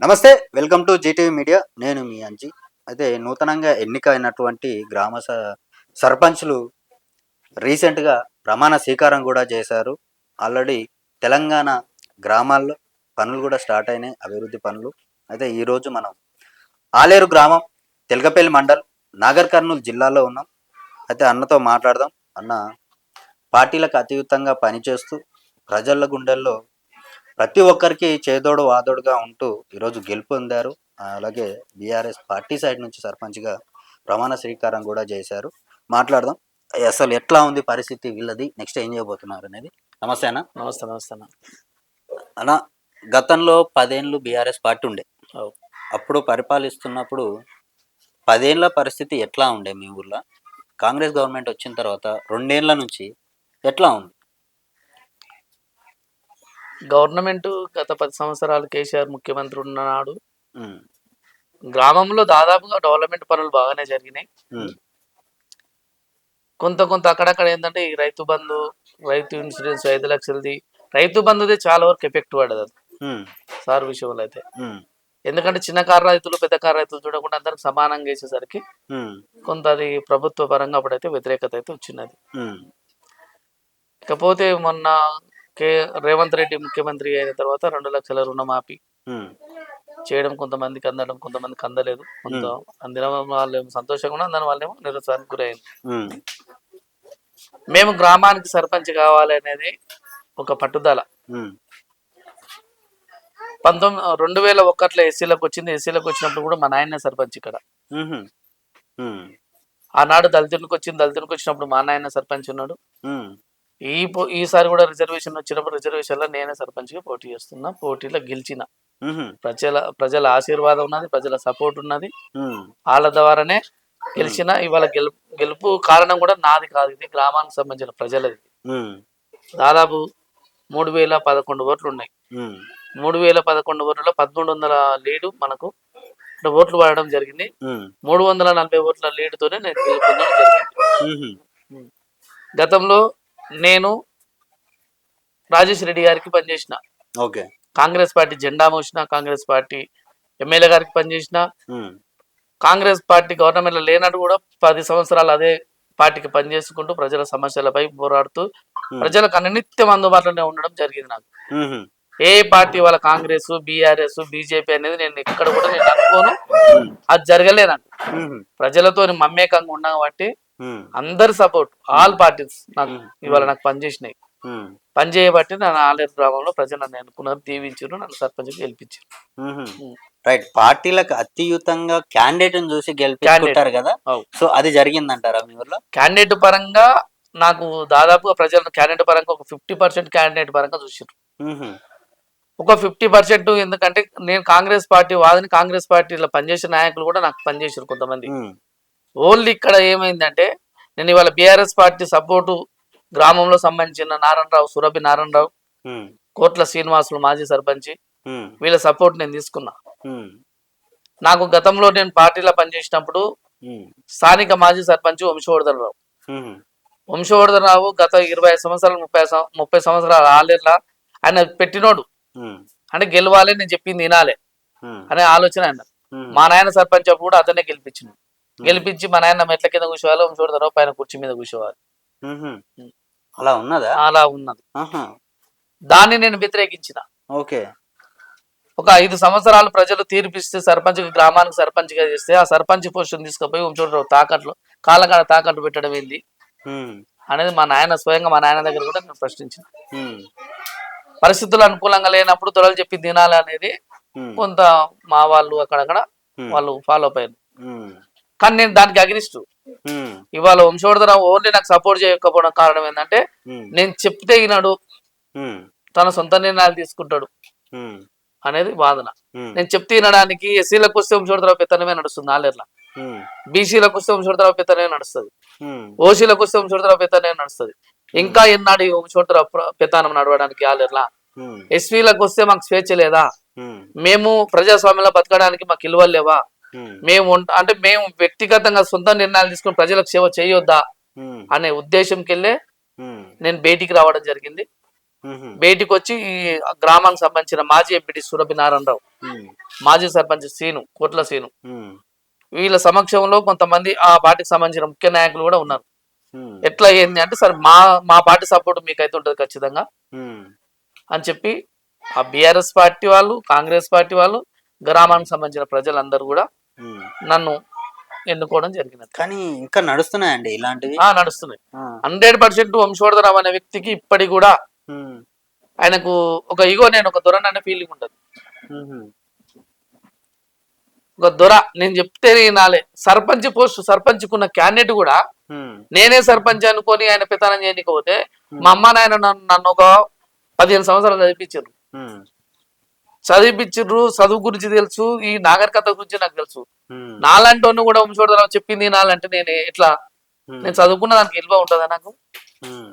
నమస్తే. Welcome to G TV media. నేను మీ అంజి. అయితే నూతనంగా ఎన్నికైనటువంటి గ్రామ సర్పంచ్‌లు రీసెంట్‌గా ప్రమాణ స్వీకారం కూడా చేశారు. ఆల్రెడీ తెలంగాణ గ్రామాల్లో పనులు కూడా స్టార్ట్ అయినాయి. అభివృద్ధి పనులు. అయితే ఈరోజు మనం ఆలేరు గ్రామం, తెలకపల్లి మండల్, నాగర్ కర్నూల్ జిల్లాలో ఉన్నాం. అయితే అన్నతో మాట్లాడదాం. అన్న పార్టీలకు అతీతంగా పనిచేస్తూ ప్రజల గుండెల్లో ప్రతి ఒక్కరికి చేదోడు వాదోడుగా ఉంటూ ఈరోజు గెలుపొందారు. అలాగే బీఆర్ఎస్ పార్టీ సైడ్ నుంచి సర్పంచ్‌గా ప్రమాణ స్వీకారం కూడా చేశారు. మాట్లాడదాం. అసలు ఎట్లా ఉంది పరిస్థితి వీళ్ళది? నెక్స్ట్ ఏం చేయబోతున్నారు అనేది. నమస్తే అన్న. నమస్తే నమస్తే అన్న. అన్న, గతంలో 10 ఏళ్ళు బీఆర్ఎస్ పార్టీ ఉండే. అవు. అప్పుడు పరిపాలిస్తున్నప్పుడు 10 ఏళ్ల పరిస్థితి ఎట్లా ఉండే మీ ఊర్లో? కాంగ్రెస్ గవర్నమెంట్ వచ్చిన తర్వాత 2 ఏళ్ల నుంచి ఎట్లా ఉంది? గవర్నమెంట్ గత 10 సంవత్సరాలు కేసీఆర్ ముఖ్యమంత్రి ఉన్నాడు. హ్మ్. గ్రామంలో దాదాపుగా డెవలప్మెంట్ పనులు బాగానే జరిగినాయి. హ్మ్. కొంత అక్కడక్కడ ఏంటంటే ఈ రైతు బంధు, రైతు ఇన్సూరెన్స్ 5 లక్షలది, రైతు బంధుదే చాలా వరకు ఎఫెక్ట్ పడ్డది అది హ్మ్. సార్ విషయంలో అయితే. హ్మ్. ఎందుకంటే చిన్న కారు రైతులు, పెద్ద కారు రైతులు చూడకుండా అందరికి సమానంగా వేసేసరికి హ్మ్. కొంత అది ప్రభుత్వ పరంగా అప్పుడైతే వ్యతిరేకత అయితే వచ్చినది. హ్మ్. ఇకపోతే మొన్న రేవంత్ రెడ్డి ముఖ్యమంత్రి అయిన తర్వాత 2 లక్షల రుణమాఫీ హ్మ్. చేయడం కొంతమందికి అందడం, కొంతమందికి అందలేదు. కొంత అందిన వాళ్ళేమో సంతోషంగా ఉన్నారు, అందని వాళ్ళేమో నిరుత్సాహానికి గురైంది. హ్మ్. మేము గ్రామానికి సర్పంచ్ కావాలి అనేది ఒక పట్టుదల. హ్మ్. 2001లో ఎస్సీలకు వచ్చింది. ఎస్సీలకు వచ్చినప్పుడు కూడా మా నాయనే సర్పంచ్ ఇక్కడ. హుహు. హ్మ్. ఆనాడు దళితునికి వచ్చినప్పుడు మా నాయన సర్పంచ్ ఉన్నాడు. హ్మ్. ఈసారి కూడా రిజర్వేషన్ వచ్చినప్పుడు రిజర్వేషన్లో నేనే సర్పంచ్గా పోటీ చేస్తున్నా. పోటీలో గెలిచిన. హుహు. ప్రజల ఆశీర్వాదం ఉన్నది, ప్రజల సపోర్ట్ ఉన్నది. హ్మ్. వాళ్ళ ద్వారానే హ్మ్. గెలిచిన. ఇవాళ గెలుపు కారణం కూడా నాది కాదు, ఇది గ్రామానికి సంబంధించిన ప్రజలది. హ్మ్. దాదాపు 3011 ఓట్లు ఉన్నాయి. హ్మ్. 3011 ఓట్లలో 1300 లీడు మనకు ఓట్లు పడడం జరిగింది. హ్మ్. 340 ఓట్ల లీడుతోనే నేను గెలుపొందడం జరిగింది. హుహు. గతంలో నేను రాజేష్ రెడ్డి గారికి పనిచేసిన, ఓకే. కాంగ్రెస్ పార్టీ జెండా మోసిన, కాంగ్రెస్ పార్టీ ఎమ్మెల్యే గారికి పనిచేసిన, హ్మ్. కాంగ్రెస్ పార్టీ గవర్నమెంట్లో లేనట్టు కూడా 10 సంవత్సరాలు అదే పార్టీకి పనిచేసుకుంటూ ప్రజల సమస్యలపై పోరాడుతూ హ్మ్. ప్రజలకు అనిత్యం అందుబాటులోనే ఉండడం జరిగింది నాకు. హుహు. ఏ పార్టీ వాళ్ళ కాంగ్రెస్, బీఆర్ఎస్, బీజేపీ అనేది నేను ఇక్కడ కూడా నేను అనుకోను. హ్మ్. అది జరగలే నాకు. హుహు. ప్రజలతో మమేకంగా ఉన్నా కాబట్టి హ్మ్. అందరి సపోర్ట్, ఆల్ పార్టీస్ నాకు ఇవాళ హ్మ్. నాకు పనిచేసినాయి. హ్మ్. పనిచేయబట్టి నన్ను ఆలేరు గ్రామంలో ప్రజలు నన్ను అనుకున్నారు, దీవించారు, నన్ను సర్పంచ్గా గెలిపించారు. హుహు. రైట్. పార్టీలకు అత్యుతంగా క్యాండిడేట్‌ని చూసి క్యాండిడేట్ గెలిపించుకుంటారు గదా! అవు. సో, అది జరిగిందంటారా మీ ఊర్లో? క్యాండిడేట్ పరంగా నాకు దాదాపుగా ప్రజలు క్యాండిడేట్ పరంగా ఒక 50% క్యాండిడేట్ పరంగా చూసారు. హుహు. ఒక 50% ఎందుకంటే నేను కాంగ్రెస్ పార్టీ వాదిని, కాంగ్రెస్ పార్టీలో పనిచేసే నాయకులు కూడా నాకు పనిచేసారు కొంతమంది. హ్మ్. ఓన్లీ ఇక్కడ ఏమైందంటే నేను ఇవాళ బీఆర్ఎస్ పార్టీ సపోర్టు గ్రామంలో సంబంధించిన నారాయణరావు, సురభి నారాయణరావు, హ్మ్. కోట్ల శ్రీనివాసులు మాజీ సర్పంచి, హ్మ్. వీళ్ళ సపోర్ట్ నేను తీసుకున్నా. హ్మ్. నాకు గతంలో నేను పార్టీలో పనిచేసినప్పుడు హ్మ్. స్థానిక మాజీ సర్పంచ్ వంశవర్ధనరావు. హుహు. వంశవర్ధనరావు గత 25 సంవత్సరాలు 30 సంవత్సరాలు ఆలేర్లా ఆయన పెట్టినోడు. హ్మ్. అంటే గెలవాలి, నేను చెప్పింది వినాలి హ్మ్. అనే ఆలోచన ఆయన. హ్మ్. మా నాయన సర్పంచ్ అప్పుడు కూడా అతనే గెలిపించింది. హ్మ్. గెలిపించి మా నాయన మెట్ల కింద కూర్చోవాలి, వంశవర్ధనరావు పైన కుర్చీ మీద కూర్చోవాలి. హుహు. అలా ఉన్నదా? అలా ఉన్నది. ఆహా! దాన్ని నేను వ్యతిరేకించిన. ఓకే. ఒక 5 సంవత్సరాలు ప్రజలు తీర్పిస్తే గ్రామానికి సర్పంచ్గా చేస్తే ఆ సర్పంచ్ పోస్టును తీసుకుపోయి వంశవర్ధనరావు తాకట్లు, కాళ్ళకాడ తాకట్టు పెట్టడం ఏంది హ్మ్. అనేది స్వయంగా మా నాయన దగ్గర కూడా నేను ప్రశ్నించిన. హ్మ్. పరిస్థితులు అనుకూలంగా లేనప్పుడు దొరలు చెప్పి తినాలి అనేది హ్మ్. కొంత మా వాళ్ళు అక్కడక్కడ హ్మ్. వాళ్ళు ఫాలో అప్ అయ్యారు. హ్మ్. కానీ నేను దానికి అగ్నిస్టు. హ్మ్. ఇవాళ వంశవర్ధనరావు ఓన్లీ నాకు సపోర్ట్ చేయకపోవడం కారణం ఏంటంటే హ్మ్. నేను చెప్తే ఈనాడు హ్మ్. తన సొంత నిర్ణయాలు తీసుకుంటాడు హ్మ్. అనేది వాదన. హ్మ్. నేను చెప్తే వినడానికి ఎస్సీలకు వస్తే వంశవర్ధనరావు పెత్తనమే నడుస్తుంది ఆలేర్ల, హ్మ్. బీసీలకు వస్తే వంశవర్ధనరావు పెత్తనమే నడుస్తుంది, హ్మ్. ఓసీలకు వస్తే వంశవర్ధనరావు పెత్తనమే నడుస్తుంది. ఇంకా ఎన్నాడు ఈ వంశవర్ధనరావు పెత్తనం నడవడానికి ఆలేర్ల? హ్మ్. ఎస్వీలకు వస్తే మాకు స్వేచ్ఛ లేదా? హ్మ్. మేము ప్రజాస్వామ్యంలో బతకడానికి మాకు ఇలువలు లేవా? హ్మ్. మేము వ్యక్తిగతంగా సొంత నిర్ణయాలు తీసుకుని ప్రజలకు సేవ చేయొద్దా హ్మ్. అనే ఉద్దేశంకెళ్ళే హ్మ్. నేను బయటికి రావడం జరిగింది. హుహు. బయటికి వచ్చి ఈ గ్రామానికి సంబంధించిన మాజీ ఎంపీటీ సురభి నారాయణరావు, హ్మ్. మాజీ సర్పంచ్ సీను కోట్ల సీను ఉమ్, వీళ్ళ సమక్షంలో కొంతమంది ఆ పార్టీకి సంబంధించిన ముఖ్య నాయకులు కూడా ఉన్నారు. ఉమ్, ఎట్లా ఏంది అంటే సార్ మా పార్టీ సపోర్ట్ మీకైతే ఉంటుంది ఖచ్చితంగా ఉమ్, అని చెప్పి ఆ బీఆర్ఎస్ పార్టీ వాళ్ళు, కాంగ్రెస్ పార్టీ వాళ్ళు, గ్రామానికి సంబంధించిన ప్రజలందరూ కూడా ఉమ్. నన్ను ఎన్నుకోవడం జరిగినది. కానీ ఇంకా నడుస్తున్నాయండి ఇలాంటివి. నడుస్తున్నాయి. ఆ, 100% వంశవర్ధరావు అనే వ్యక్తికి ఇప్పటికి కూడా ఉమ్, ఆయనకు ఒక ఇగో నేను ఒక దొరని అనే ఫీలింగ్ ఉంటుంది. ఉమ్, ఒక దొర నేను చెప్తే వినాలే. సర్పంచ్కున్న క్యాండిడేట్ కూడా ఉమ్, నేనే సర్పంచ్ అనుకొని ఆయన పెత్తనం చేయకపోతే మా అమ్మ నాయన నన్ను ఒక 15 సంవత్సరాలు చదివించారు. ఉమ్, చదువు గురించి తెలుసు, ఈ నాగరికత గురించి నాకు తెలుసు. ఉమ్, నాలాంటి వాడిని కూడా వంశవర్ధరావు చెప్పింది వినాలంటే నేను ఎట్లా? ఉమ్, నేను చదువుకున్న దానికి విలువ ఉంటుందా నాకు? ఉమ్,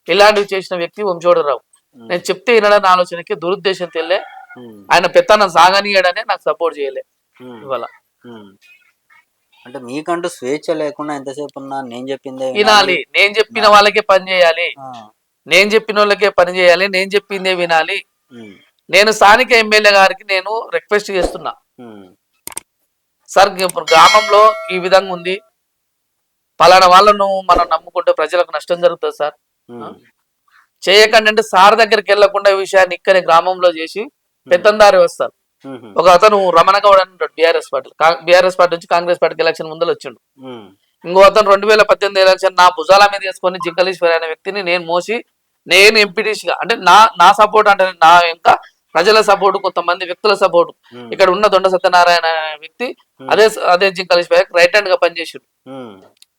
ఇలాంటివి చేసిన వ్యక్తి వంశవర్ధరావు. నేను చెప్తే వినడానికి ఆలోచనకి దురుద్దేశం తెల్లే ఉమ్, ఆయన పెత్తనం సాగనీయడనే నాకు సపోర్ట్ చేయలే ఉమ్, ఇవాళ. ఉమ్. అంటే మీకంటూ స్వేచ్ఛ లేకుండా ఎంతసేపు ఉన్నా నేను చెప్పిందే వినాలి, నేను చెప్పిన వాళ్ళకే పని చేయాలి, ఆ, నేను చెప్పిన వాళ్ళకే పని చేయాలి, నేను చెప్పిందే వినాలి. ఉమ్, నేను స్థానిక ఎమ్మెల్యే గారికి నేను రిక్వెస్ట్ చేస్తున్నా, ఉమ్, సార్ ఇప్పుడు గ్రామంలో ఈ విధంగా ఉంది, పలానా వాళ్ళను మనం నమ్ముకుంటే ప్రజలకు నష్టం జరుగుతుంది సార్, ఉమ్, చేయకండి అంటే సార్ దగ్గరికి వెళ్లకుండా ఈ విషయాన్ని ఇక్కడే గ్రామంలో చేసి పెత్తందారి వస్తారు. ఉమ్, ఒక అతను రమణ గౌడ్ అని ఉంటాడు, బీఆర్ఎస్ పార్టీ నుంచి కాంగ్రెస్ పార్టీకి ఎలక్షన్ ముందర వచ్చిండు. ఉమ్, ఇంకో అతను 2018 ఎలక్షన్ నా భుజాల మీద వేసుకొని జింకలేశ్వరి అనే వ్యక్తిని నేను మోసి నేను ఎంపీటీసీగా అంటే నా సపోర్ట్ అంటే నా ఇంకా ప్రజల సపోర్టు, కొంతమంది వ్యక్తుల సపోర్టు, ఉమ్, ఇక్కడ ఉన్న దొండ సత్యనారాయణ అనే వ్యక్తి అదే జింకలేశ్వరి రైట్ హ్యాండ్ గా పనిచేసాడు. ఉమ్,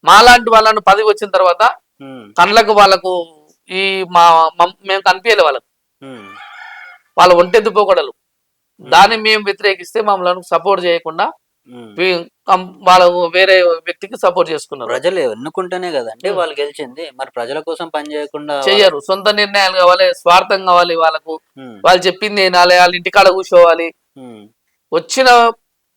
మాలాంటి వాళ్ళను పదవి వచ్చిన తర్వాత ఉమ్, కళ్ళకు వాళ్ళకు ఈ మేము కనిపించలే వాళ్ళకు, ఉమ్, వాళ్ళ ఒంటెద్దు పోకడలు, దాన్ని మేము వ్యతిరేకిస్తే మమ్మల్ని సపోర్ట్ చేయకుండా ఉమ్. వాళ్ళ వేరే వ్యక్తికి సపోర్ట్ చేసుకున్నారు. ప్రజలు ఎన్నుకుంటేనే కదండి వాళ్ళు గెలిచింది. మరి ప్రజల కోసం పని చేయకుండా చెయ్యరు, సొంత నిర్ణయాలు కావాలి, స్వార్థం కావాలి వాళ్ళకు, ఉమ్, వాళ్ళు చెప్పింది వినాలి, వాళ్ళ ఇంటికాడ కూర్చోవాలి. ఉమ్, వచ్చిన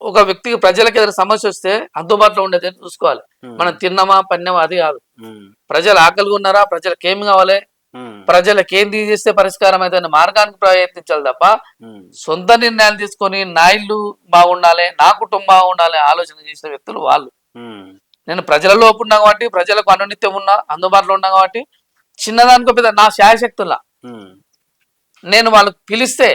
ఒక వ్యక్తికి ప్రజలకు ఏదైనా సమస్య వస్తే అందుబాటులో ఉండేది చూసుకోవాలి. ఉమ్, మనం తిన్నామా పన్నామా అది కాదు, ఉమ్, ప్రజలు ఆకలిగా ఉన్నారా, ప్రజలకు ఏమి కావాలి, ఉమ్, ప్రజలకు ఏం తీసేస్తే పరిష్కారం అయితే మార్గానికి ప్రయత్నించాలి తప్ప ఉమ్, సొంత నిర్ణయాలు తీసుకొని నా ఇల్లు బాగుండాలి, నా కుటుంబం బాగుండాలి ఆలోచన చేసిన వ్యక్తులు వాళ్ళు. ఉమ్, నేను ప్రజలలో ఉన్నా కాబట్టి, ప్రజలకు అనునిత్యం ఉన్నా అందుబాటులో ఉన్నా కాబట్టి, చిన్నదానికో పెద్ద నా శాయశక్తుల్లా ఉమ్, నేను వాళ్ళకి పిలిస్తే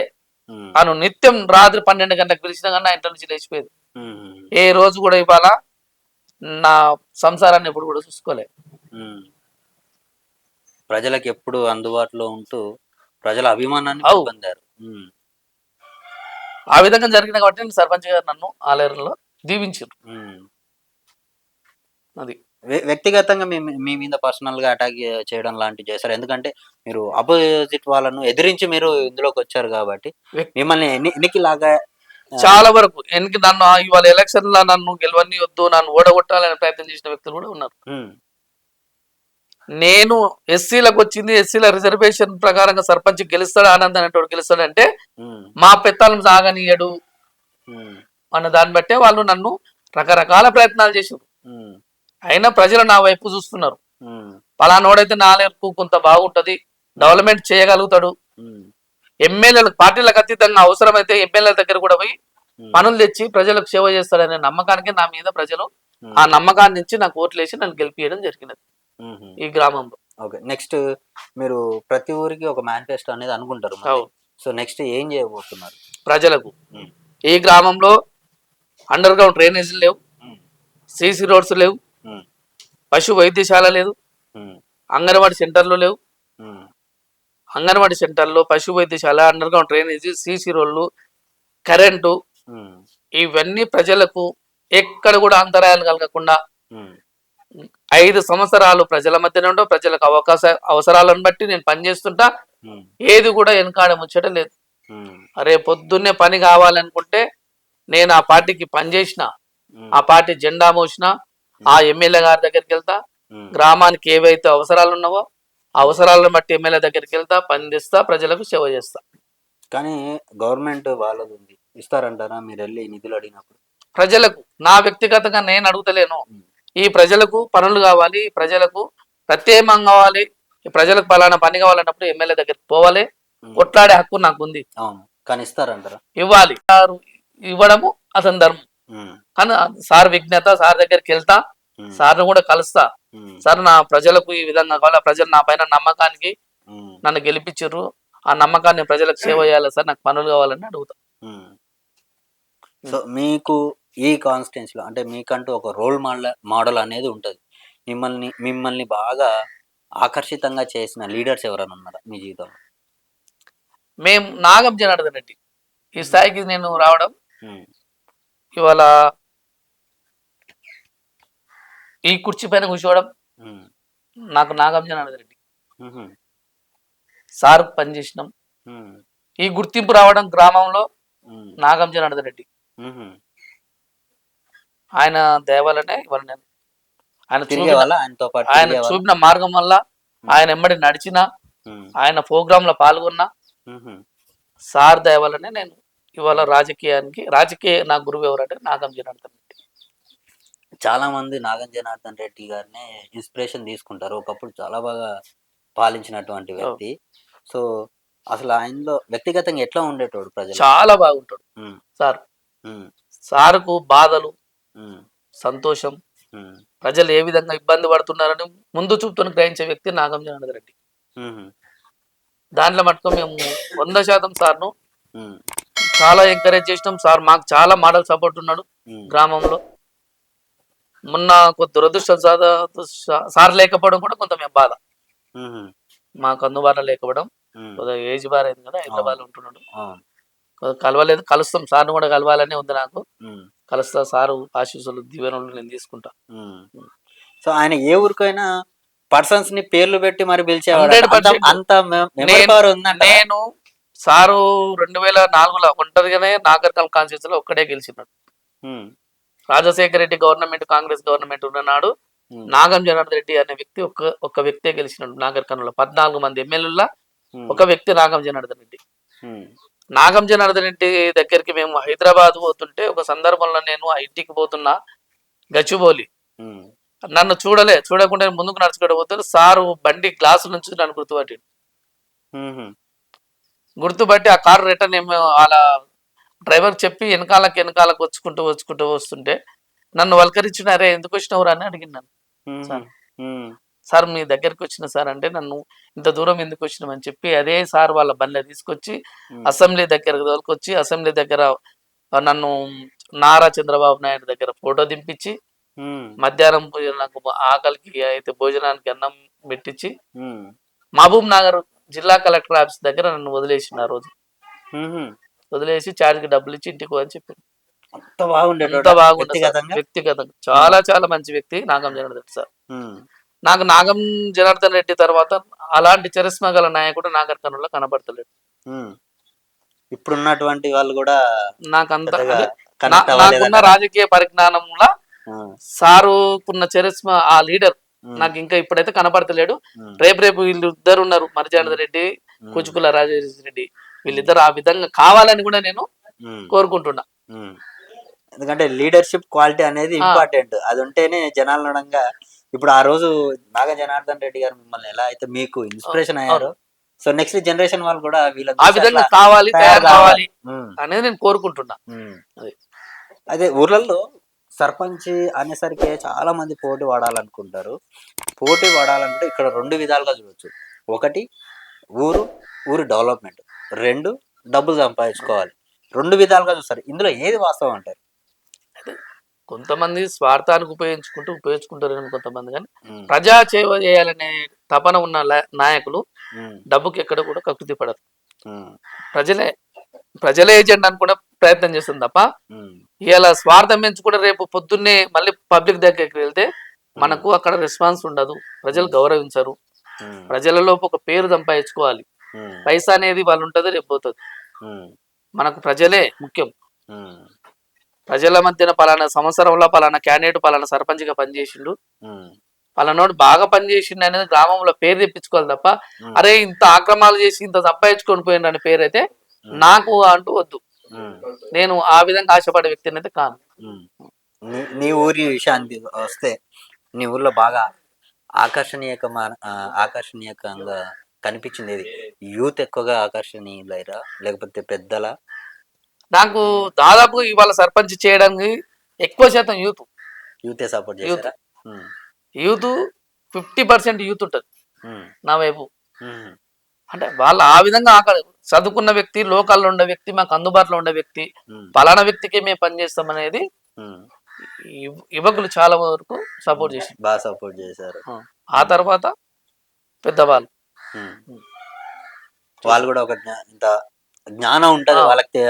ఉమ్, అను నిత్యం రాత్రి 12 గంటలకు పిలిచిన కానీ నా ఇంటి నుంచి లేచిపోయేది. ఉమ్, ఏ రోజు కూడా ఇవాళ నా సంసారాన్ని ఎప్పుడు కూడా చూసుకోలే. ఉమ్. ప్రజలకు ఎప్పుడు అందుబాటులో ఉంటూ ప్రజల అభిమానాన్ని అవు. పొందారు. ఉమ్, ఆ విధంగా జరిగిన కాబట్టి నేను సర్పంచ్ గారు నన్ను ఆలేరులో దీవించారు. ఉమ్. అది వ్యక్తిగతంగా మీ మీద పర్సనల్ గా అటాక్ చేయడం లాంటివి చేశారు. ఎందుకంటే మీరు అపోజిట్ వాళ్ళను ఎదిరించి మీరు ఇందులోకి వచ్చారు కాబట్టి మిమ్మల్ని ఎన్నికి లాగా చాలా వరకు నన్ను ఇవాళ ఎలక్షన్ లో నన్ను గెలవని వద్దు, నన్ను ఓడగొట్టాలని ప్రయత్నం చేసిన వ్యక్తులు కూడా ఉన్నారు. నేను ఎస్సీలకు వచ్చింది, ఎస్సీల రిజర్వేషన్ ప్రకారంగా సర్పంచ్ గెలుస్తాడు, ఆనంద్ అనేటోడు గెలుస్తాడంటే మా పెత్తాలను సాగనీయడు అన్న దాన్ని బట్టే వాళ్ళు నన్ను రకరకాల ప్రయత్నాలు చేశారు. అయినా ప్రజలు నా వైపు చూస్తున్నారు. పలానోడైతే నాలుగు కొంత బాగుంటది, డెవలప్మెంట్ చేయగలుగుతాడు, ఎమ్మెల్యేలు పార్టీలకు అతీతంగా అవసరమైతే ఎమ్మెల్యేల దగ్గర కూడా పోయి పనులు తెచ్చి ప్రజలకు సేవ చేస్తాడనే నమ్మకానికి నా మీద ప్రజలు ఆ నమ్మకాన్ని నుంచి నాకు ఓట్లేసి నన్ను గెలిపియడం జరిగినది ఈ గ్రామంలో. ఓకే, నెక్స్ట్ మీరు ప్రతి ఊరికి ఒక మేనిఫెస్టో అనేది అనుకుంటారు. సో నెక్స్ట్ ఏం చేయబోతున్నారు? ప్రజలకు ఈ గ్రామంలో అండర్ గ్రౌండ్ డ్రైనేజీలు లేవు, సిసి రోడ్స్ లేవు, పశు వైద్యశాల లేదు, అంగన్వాడీ సెంటర్లు లేవు. అంగన్వాడీ సెంటర్లో పశు వైద్యశాల, అండర్ గ్రౌండ్ డ్రైనేజీ, సిసి రోడ్లు, కరెంటు, ఇవన్నీ ప్రజలకు ఎక్కడ కూడా అంతరాయాలు కలగకుండా 5 సంవత్సరాలు ప్రజల మధ్యన ఉండవు. ప్రజలకు అవసరాలను బట్టి నేను పనిచేస్తుంటా, ఏది కూడా వెనకాడ ముచ్చట లేదు. అరే పొద్దున్నే పని కావాలనుకుంటే నేను ఆ పార్టీకి పనిచేసిన, ఆ పార్టీ జెండా మోసిన, ఆ ఎమ్మెల్యే గారి దగ్గరికి వెళ్తా, గ్రామానికి ఏవైతే అవసరాలు ఉన్నావో అవసరాలను బట్టి ఎమ్మెల్యే దగ్గరికి వెళ్తా, పనిచేస్తా, ప్రజలకు సేవ చేస్తా. కానీ గవర్నమెంట్ వాళ్ళది ఉంది, ఇస్తారంటారా మీరు వెళ్ళి నిధులు అడిగినప్పుడు? ప్రజలకు నా వ్యక్తిగతంగా నేను అడుగుతలేను. ఈ ప్రజలకు పనులు కావాలి, ప్రజలకు ప్రత్యేకం కావాలి, ఈ ప్రజలకు పలానా పని కావాలన్నప్పుడు ఎమ్మెల్యే దగ్గరికి పోవాలి, కొట్లాడే హక్కు నాకు ఉంది. అవును, కానీ ఇస్తారంటారా? ఇవ్వాలి. ఇవ్వడము అతని ధర్మం. ఉమ్, కానీ సార్ విజ్ఞత, సార్ దగ్గరికి వెళ్తా, ఉమ్, సార్ని కూడా కలుస్తా. ఉమ్, సార్ నా ప్రజలకు ఈ విధంగా కావాలి, ప్రజలు నా పైన నమ్మకానికి ఉమ్, నన్ను గెలిపించారు, ఆ నమ్మకాన్ని ప్రజలకు సేవ చేయాలి సార్, నాకు పనులు కావాలని అడుగుతా. ఉమ్. సో మీకు ఈ కాన్స్టిట్యున్సీలో అంటే మీకంటూ ఒక రోల్ మోడల్ అనేది ఉంటుంది. మిమ్మల్ని బాగా ఆకర్షితంగా చేసిన లీడర్స్ ఎవరైనా ఉన్నారా మీ జీవితంలో? మేము నాగం జనార్దన్ రెడ్డి ఈ స్థాయికి నేను రావడం, ఉమ్, ఇవాళ ఈ కుర్చీ పైన కూర్చోవడం ఉమ్, నాకు నాగం జనార్దన్ రెడ్డి ఉహు, సార్ పనిచేసినాం. ఉమ్, ఈ గుర్తింపు రావడం గ్రామంలో ఉమ్, నాగం జనార్దన్ రెడ్డి ఉహు. ఆయన దేవాలనే ఇవాళ నేను ఆయన తిరిగే చూపిన వాళ్ళ ఆయనతో పాటు ఆయన తిరిగే వాళ్ళ? చూపిన మార్గం వల్ల ఆయన ఎమ్మడి నడిచిన, ఉమ్, ఆయన ప్రోగ్రాంలో పాల్గొన్న ఉహు, సార్ దేవాలనే నేను ఇవాళ రాజకీయ నా గురువు ఎవరంటే నాగం జనార్దన్ రెడ్డి. చాలా మంది నాగం జనార్దన్ రెడ్డి గారిని ఇన్స్పిరేషన్ తీసుకుంటారు. ఒకప్పుడు చాలా బాగా పాలించినటువంటి వ్యక్తి. సో అసలు ఆయనలో వ్యక్తిగతంగా ఎట్లా ఉండేటోడు ప్రజలు? చాలా బాగుంటాడు ఉమ్, సార్. ఉమ్, సార్కు బాధలు, ఉమ్, సంతోషం, ఉమ్, ప్రజలు ఏ విధంగా ఇబ్బంది పడుతున్నారని ముందు చూపుతో గ్రహించే వ్యక్తి నాగం జనార్దన్ రెడ్డి. ఉహు, దాంట్లో మటుకు మేము 100% సార్ను ఉమ్, చాలా ఎంకరేజ్ చేసినాం. సార్ మాకు చాలా మోడల్ సపోర్ట్ ఉన్నాడు ఉమ్, గ్రామంలో. మొన్న కొద్ది దురదృష్టం సార్ లేకపోవడం కూడా కొంత మేము బాధ, ఉహు, మాకు అందుబాటులో లేకపోవడం. ఉమ్, కొద్దిగా ఏజ్ బార్ అయింది కదా, అవును, హైదరాబాద్లో ఉంటున్నాడు. అవును, కొద్దిగా కలవలేదు, కలుస్తాం. సార్ని కూడా కలవాలనే ఉంది నాకు. ఉమ్, కలుస్తా, సారు ఆశీస్సులు దీవెనలు నేను తీసుకుంటా. ఉమ్. సో ఆయన ఏ ఊరికైనా పర్సన్స్ ని పేర్లు పెట్టి మరి పిలిచేవాడు. అంత 100% అంత మెమరీ నేను పవర్ ఉందంట. నేను సారు 2004లో ఒంటరిగానే నాగర్కల్ కాన్స్టిట్యూన్సీ లో ఒక్కడే గెలిచినాడు. రాజశేఖర రెడ్డి గవర్నమెంట్, కాంగ్రెస్ గవర్నమెంట్ ఉన్ననాడు నాగం జనార్దన్ రెడ్డి అనే వ్యక్తి ఒక్క వ్యక్తే గెలిచినాడు. నాగర్ కర్నూలులో 14 మంది ఎమ్మెల్యేల ఒక వ్యక్తి నాగం జనార్దన్ రెడ్డి. నాగం జనార్దన్ రెడ్డి దగ్గరికి మేము హైదరాబాద్ పోతుంటే ఒక సందర్భంలో నేను ఆ ఇంటికి పోతున్నా, గచ్చిబౌలి. నన్ను చూడకుండా ముందుకు నడుచుకుంటూ పోతే సారు బండి గ్లాసు నుంచి నన్ను గుర్తుపట్టి ఆ కారు రిటర్న్ ఏమో అలా డ్రైవర్ చెప్పి వెనకాలకు వచ్చుకుంటూ వస్తుంటే నన్ను వల్కరించిన, అరే ఎందుకు వచ్చినవురా అని అడిగినాను. సార్ మీ దగ్గరికి వచ్చిన సార్ అంటే, నన్ను ఇంత దూరం ఎందుకు వచ్చినామని చెప్పి అదే సార్ వాళ్ళ బండి తీసుకొచ్చి అసెంబ్లీ దగ్గరకు తోలుకొచ్చి, అసెంబ్లీ దగ్గర నన్ను నారా చంద్రబాబు నాయుడు దగ్గర ఫోటో దింపించి, మధ్యాహ్నం నాకు ఆకలికి అయితే భోజనానికి అన్నం పెట్టించి, మహబూబ్ నగర్ జిల్లా కలెక్టర్ ఆఫీస్ దగ్గర నన్ను వదిలేసిన. ఆ రోజు వదిలేసి ఛార్జ్కి డబ్బులు ఇచ్చి ఇంటికి అని చెప్పి అంత బాగుండేది. అంత బాగుండే సార్ వ్యక్తిగతంగా. చాలా మంచి వ్యక్తి నాగం జనార్దన్ రెడ్డి సార్. నాకు నాగం జనార్దన్ రెడ్డి తర్వాత అలాంటి చరిస్మా గల నాయకుడు నాగర్ కర్నూలులో కనబడతలేడు. ఇప్పుడున్నటువంటి వాళ్ళు కూడా నాకంత నాకున్న రాజకీయ పరిజ్ఞానంలో సారుకున్న చరిస్మా, ఆ లీడర్ నాకు ఇంకా ఇప్పుడైతే కనపడతలేడు. రేపు వీళ్ళు ఇద్దరు ఉన్నారు, మర్జానద రెడ్డి, కుచుకుల రాజేశ్వర రెడ్డి. వీళ్ళిద్దరు ఆ విధంగా కావాలని కూడా నేను కోరుకుంటున్నా. ఎందుకంటే లీడర్షిప్ క్వాలిటీ అనేది ఇంపార్టెంట్. అది ఉంటేనే జనాల నడంగా. ఇప్పుడు ఆ రోజు నాగ జనార్దన్ రెడ్డి గారు మిమ్మల్ని ఎలా అయితే మీకు ఇన్స్పిరేషన్ అయ్యారో, సో నెక్స్ట్ జనరేషన్ వాళ్ళు కూడా ఆ విధంగా తయారు కావాలి అనేది నేను కోరుకుంటున్నా. అదే ఊర్లలో సర్పంచ్ అనేసరికి చాలా మంది పోటీ పడాలనుకుంటారు. పోటీ పడాలంటే ఇక్కడ 2 విధాలుగా చూడొచ్చు. ఒకటి ఊరు డెవలప్మెంట్, 2 డబ్బులు సంపాదించుకోవాలి. 2 విధాలుగా చూస్తారు. ఇందులో ఏది వాస్తవం అంటారు? కొంతమంది స్వార్థానికి ఉపయోగించుకుంటారు కొంతమంది, కానీ ప్రజా సేవ చేయాలనే తపన ఉన్న నాయకులు డబ్బుకి ఎక్కడ కూడా కకృతి పడరు. ప్రజలే ఏజెంట్ అని కూడా ప్రయత్నం చేస్తుంది తప్ప, ఇలా స్వార్థం పెంచుకుంటే రేపు పొద్దున్నే మళ్ళీ పబ్లిక్ దగ్గరికి వెళ్తే మనకు అక్కడ రెస్పాన్స్ ఉండదు, ప్రజలు గౌరవించరు. ప్రజలలో ఒక పేరు సంపాదించుకోవాలి. పైసా అనేది వాళ్ళు ఉంటుంది, రేపు పోతుంది. మనకు ప్రజలే ముఖ్యం. ప్రజల మధ్యన పలానా సంవత్సరంలో పలానా క్యాండిడేట్ పలానా సర్పంచ్గా పనిచేసిండు, పలానోడు బాగా పనిచేసిండు అనేది గ్రామంలో పేరు తెప్పించుకోవాలి తప్ప, అరే ఇంత ఆక్రమాలు చేసి ఇంత సంపాదించుకొని పోయిండు అనే పేరు అయితే నాకు అంటూ వద్దు. నేను ఆ విధంగా ఆశపడే వ్యక్తిని అయితే కాను. నీ ఊరి విషయానికి వస్తే, నీ ఊర్లో బాగా నాకు దాదాపు ఇవాళ సర్పంచ్ చేయడానికి ఎక్కువ శాతం యూత్ యూతే సపోర్ట్ యూత్ చేశారా? ఉమ్, యూత్ 50% యూత్ ఉంటుంది ఉమ్, నా వైపు. ఉమ్, అంటే వాళ్ళు ఆ విధంగా చదువుకున్న వ్యక్తి, లోకల్లో ఉండే వ్యక్తి, మాకు అందుబాటులో ఉండే వ్యక్తి, ఉమ్, పలానా వ్యక్తికి మేము పనిచేస్తాం అనేది ఉమ్. యువకులు చాలా వరకు సపోర్ట్ చేసి బాగా సపోర్ట్ చేశారు. ఆ తర్వాత పెద్దవాళ్ళు ఉమ్. వాళ్ళు కూడా ఒక ఇంత జ్ఞానం ఉంటది ఆ, వాళ్ళకి,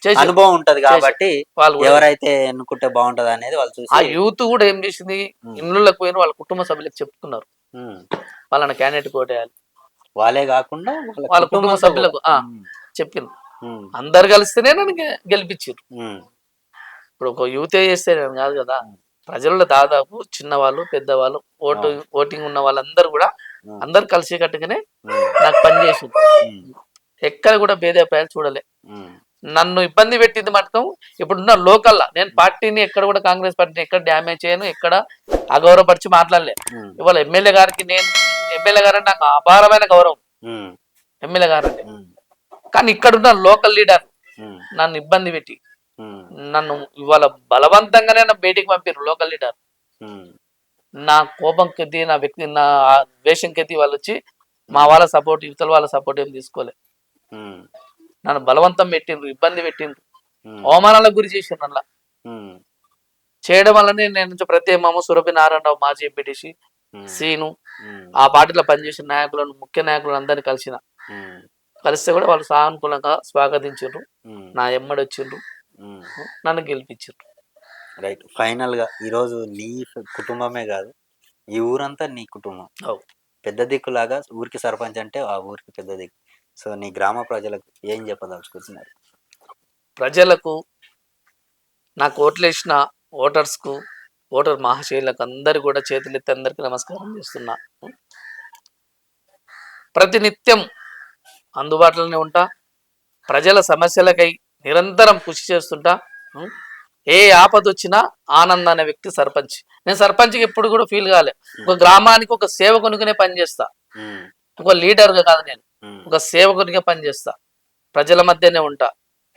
చేసారు అనుభవం ఉంటది కాబట్టి వాళ్ళు కూడా ఎవరైతే ఎన్నుకుంటే బాగుంటది అనేది వాళ్ళు ఆ చూసి. యూత్ కూడా ఏం చేసింది, ఉమ్, ఇళ్ళకి పోయిన వాళ్ళ కుటుంబ సభ్యులకు చెప్తున్నారు ఉమ్. వాళ్ళని క్యాండిడేట్ కోటేయాలి, వాళ్ళే కాకుండా వాళ్ళ వాళ్ళ కుటుంబ కుటుంబంతో కూడా. సభ్యులకు చెప్పింది. ఉమ్, అందరు కలిస్తేనే నన్ను గెలిపించారు. ఉమ్, ఇప్పుడు ఒక యూతే చేస్తే నేను కాదు కదా, ఉమ్, ప్రజల్లో దాదాపు చిన్నవాళ్ళు, పెద్దవాళ్ళు, ఓటింగ్ ఉన్న వాళ్ళందరూ కూడా ఉమ్, అందరు కలిసి కట్టుగానే ఉమ్, నాకు పని చేసింది. ఉమ్, ఎక్కడ కూడా భేదాభిప్రాయాలు చూడలే. ఉమ్, నన్ను ఇబ్బంది పెట్టింది మాత్రం ఇప్పుడున్న లోకల్లా నేను పార్టీని ఎక్కడ కూడా, కాంగ్రెస్ పార్టీని ఎక్కడ డ్యామేజ్ చేయను, ఎక్కడ అగౌరవపరిచి మాట్లాడలే. ఉమ్, ఇవాళ ఎమ్మెల్యే గారికి ఎమ్మెల్యే గారు అంటే నాకు అపారమైన గౌరవం, ఉమ్, ఎమ్మెల్యే గారు అంటే. ఉమ్, కానీ ఇక్కడున్న లోకల్ లీడర్ ఉమ్, నన్ను ఇబ్బంది పెట్టి ఉమ్, నన్ను ఇవాళ బలవంతంగానే నా బయటికి పంపారు లోకల్ లీడర్. ఉమ్, నా కోపం కొద్దీ, నా వ్యక్తి, నా ద్వేషం కొద్దీ వాళ్ళు వచ్చి మా వాళ్ళ సపోర్ట్, ఇవతల వాళ్ళ సపోర్ట్ ఏం తీసుకోలే. ఉమ్, నన్ను బలవంతం పెట్టిండ్రు, ఇబ్బంది పెట్టిండ్రు, ఉమ్, అవమానాలకు గురి చేసిండ్రు. అలా ఉమ్, చేయడం వల్లనే నేను ప్రత్యేకమా సురభి నారాయణరావు, మాజీ ఎంపీటీసీ, ఉమ్, సీను, ఉమ్, ఆ పార్టీలో పనిచేసిన నాయకులను, ముఖ్య నాయకులను అందరినీ కలిసిన. ఉమ్, కలిస్తే కూడా వాళ్ళు సానుకూలంగా స్వాగతించారు, ఉమ్, నా ఎమ్మడి వచ్చిండ్రు, ఉమ్. నన్ను గెలిపించారు. రైట్. ఫైనల్ గా ఈరోజు నీ కుటుంబమే కాదు, ఈ ఊరంతా నీ కుటుంబం. అవు. పెద్ద దిక్కులాగా ఊరికి సర్పంచ్ అంటే ఆ ఊరికి పెద్ద దిక్కు. సో నీ గ్రామ ప్రజలకు ఏం చెప్పదలుచుకుంటున్నారు? ప్రజలకు, నాకు ఓట్లేసిన ఓటర్స్కు, ఓటర్ మహాశయులకు అందరు కూడా చేతులెత్తి అందరికీ నమస్కారం చేస్తున్నా. ప్రతినిత్యం అందుబాటులోనే ఉంటా, ప్రజల సమస్యలకై నిరంతరం కృషి చేస్తుంటా. ఏ ఆపద వచ్చినా ఆనంద్ అనే వ్యక్తి సర్పంచ్. నేను సర్పంచ్కి ఎప్పుడు కూడా ఫీల్ కాలే. ఒక గ్రామానికి ఒక సేవకునిగానే పనిచేస్తా, ఉమ్, ఒక లీడర్గా కాదు. నేను ఉమ్, ఒక సేవకునిగా పనిచేస్తా, ప్రజల మధ్యనే ఉంటా.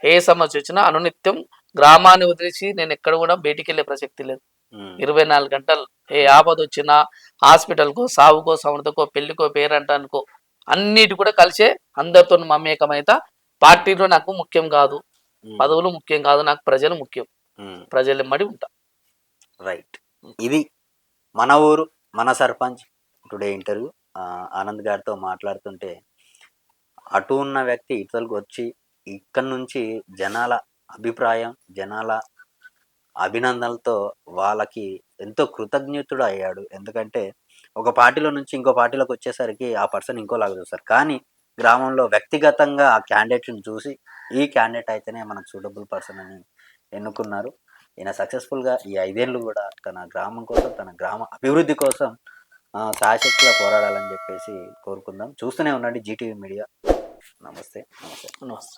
ఏ సమస్య వచ్చినా అనునిత్యం గ్రామాన్ని వదిలేసి నేను ఎక్కడ కూడా బయటికి వెళ్ళే ప్రసక్తి లేదు. ఉమ్, 24 గంటలు ఏ ఆపద వచ్చినా, హాస్పిటల్కో, సావుకో, సమృద్ధకో, పెళ్లికో, పేరంటానికో, అన్నిటి కూడా కలిసే అందరితో మమేకమైతా. పార్టీలో నాకు ముఖ్యం కాదు, ఉమ్, పదవులు ముఖ్యం కాదు, నాకు ప్రజలు ముఖ్యం. ఉమ్. ప్రజలు మడి ఉంటా. రైట్. ఇది మన ఊరు మన సర్పంచ్ టుడే ఇంటర్వ్యూ. ఆనంద్ గారితో మాట్లాడుతుంటే అటు ఉన్న వ్యక్తి ఇతరులకు వచ్చి ఇక్కడి నుంచి జనాల అభిప్రాయం, జనాల అభినందనలతో వాళ్ళకి ఎంతో కృతజ్ఞతుడు అయ్యాడు. ఎందుకంటే ఒక పార్టీలో నుంచి ఇంకో పార్టీలోకి వచ్చేసరికి ఆ పర్సన్ ఇంకోలాగా చూస్తారు, కానీ గ్రామంలో వ్యక్తిగతంగా ఆ క్యాండిడేట్ని చూసి ఈ క్యాండిడేట్ అయితేనే మనకు సూటబుల్ పర్సన్ అని ఎన్నుకున్నారు. ఈయన సక్సెస్ఫుల్గా ఈ 5 ఏళ్ళు కూడా తన గ్రామం కోసం, తన గ్రామ అభివృద్ధి కోసం శాయశక్తిగా పోరాడాలని చెప్పేసి కోరుకుందాం. చూస్తూనే ఉండండి జీటీవీ మీడియా. నమస్తే. నమస్తే. నమస్తే.